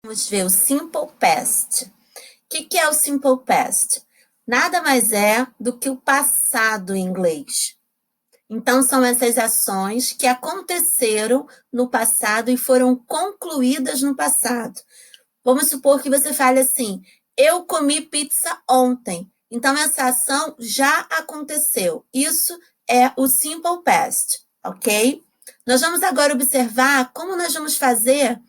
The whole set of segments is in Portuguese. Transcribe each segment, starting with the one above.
Vamos ver o Simple Past. O que é o Simple Past? Nada mais é do que o passado em inglês. Então, são essas ações que aconteceram no passado e foram concluídas no passado. Vamos supor que você fale assim, eu comi pizza ontem. Então, essa ação já aconteceu. Isso é o Simple Past, ok? Nós vamos agora observar como nós vamos fazer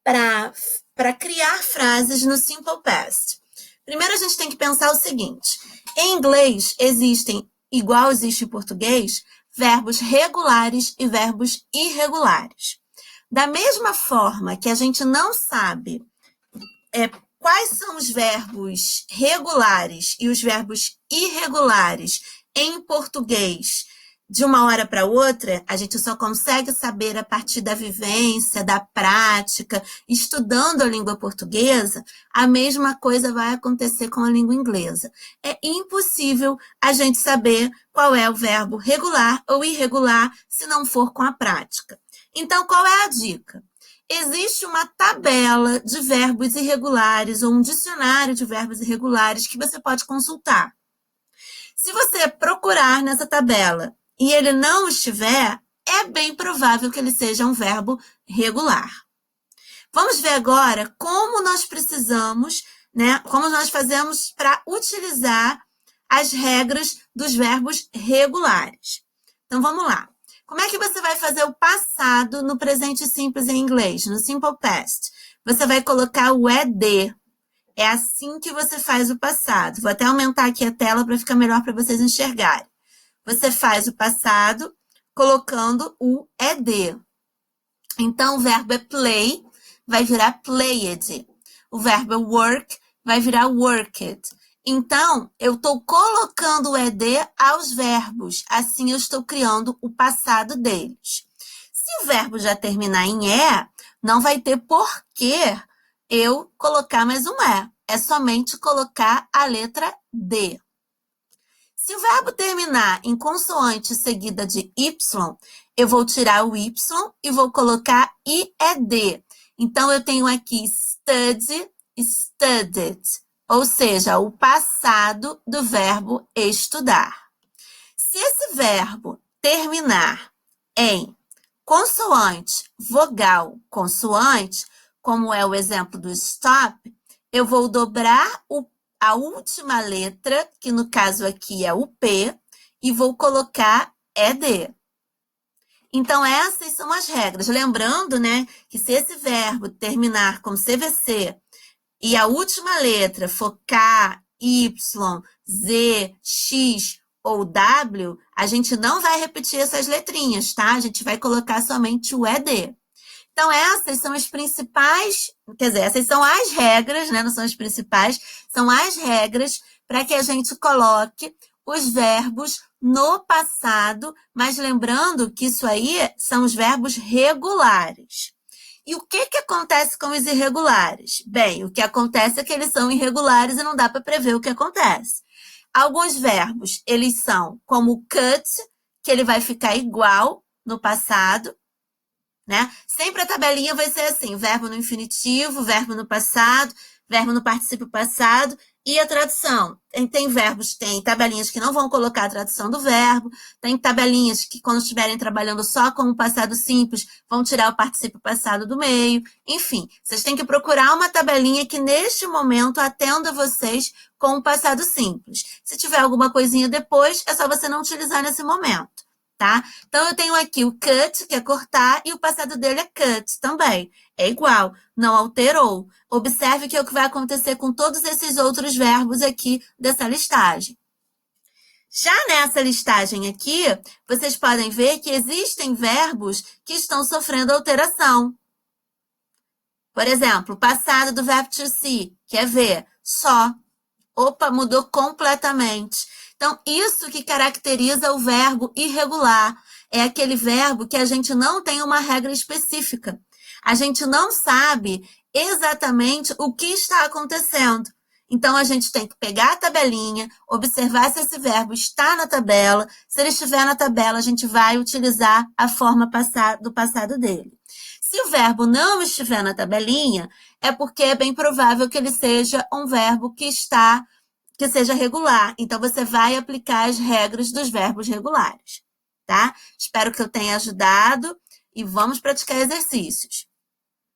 para criar frases no Simple Past. Primeiro, a gente tem que pensar o seguinte. Em inglês, existem, igual existe em português, verbos regulares e verbos irregulares. Da mesma forma que a gente não sabe quais são os verbos regulares e os verbos irregulares em português de uma hora para outra, a gente só consegue saber a partir da vivência, da prática, estudando a língua portuguesa, a mesma coisa vai acontecer com a língua inglesa. É impossível a gente saber qual é o verbo regular ou irregular se não for com a prática. Então, qual é a dica? Existe uma tabela de verbos irregulares ou um dicionário de verbos irregulares que você pode consultar. Se você procurar nessa tabela e ele não estiver, é bem provável que ele seja um verbo regular. Vamos ver agora como nós precisamos, como nós fazemos para utilizar as regras dos verbos regulares. Então, vamos lá. Como é que você vai fazer o passado no presente simples em inglês, no Simple Past? Você vai colocar o ED. É assim que você faz o passado. Vou até aumentar aqui a tela para ficar melhor para vocês enxergarem. Você faz o passado colocando o ED. Então, o verbo é play, vai virar played. O verbo é work, vai virar worked. Então, eu estou colocando o ED aos verbos. Assim, eu estou criando o passado deles. Se o verbo já terminar em E, não vai ter porquê eu colocar mais um E. É somente colocar a letra D. Se o verbo terminar em consoante seguida de Y, eu vou tirar o Y e vou colocar IED. Então, eu tenho aqui study, studied. Ou seja, o passado do verbo estudar. Se esse verbo terminar em consoante, vogal, consoante, como é o exemplo do stop, eu vou dobrar a última letra, que no caso aqui é o P, e vou colocar ED. Então, essas são as regras. Lembrando, que se esse verbo terminar com CVC e a última letra for K, Y, Z, X ou W, a gente não vai repetir essas letrinhas, tá? A gente vai colocar somente o ED. Então, essas são as principais, essas são as regras, não são as principais, são as regras para que a gente coloque os verbos no passado, mas lembrando que isso aí são os verbos regulares. E o que acontece com os irregulares? Bem, o que acontece é que eles são irregulares e não dá para prever o que acontece. Alguns verbos, eles são como cut, que ele vai ficar igual no passado, Sempre a tabelinha vai ser assim, verbo no infinitivo, verbo no passado, verbo no particípio passado e a tradução. Tem tabelinhas que não vão colocar a tradução do verbo, tem tabelinhas que quando estiverem trabalhando só com o passado simples, vão tirar o particípio passado do meio. Enfim, vocês têm que procurar uma tabelinha que neste momento atenda vocês com o passado simples. Se tiver alguma coisinha depois, é só você não utilizar nesse momento. Tá? Então, eu tenho aqui o cut, que é cortar, e o passado dele é cut também. É igual, não alterou. Observe que é o que vai acontecer com todos esses outros verbos aqui dessa listagem. Já nessa listagem aqui, vocês podem ver que existem verbos que estão sofrendo alteração. Por exemplo, o passado do verbo to see, que é ver, só. Opa, mudou completamente. Então, isso que caracteriza o verbo irregular. É aquele verbo que a gente não tem uma regra específica. A gente não sabe exatamente o que está acontecendo. Então, a gente tem que pegar a tabelinha, observar se esse verbo está na tabela. Se ele estiver na tabela, a gente vai utilizar a forma do passado dele. Se o verbo não estiver na tabelinha, é porque é bem provável que ele seja um verbo que seja regular. Então, você vai aplicar as regras dos verbos regulares, tá? Espero que eu tenha ajudado e vamos praticar exercícios.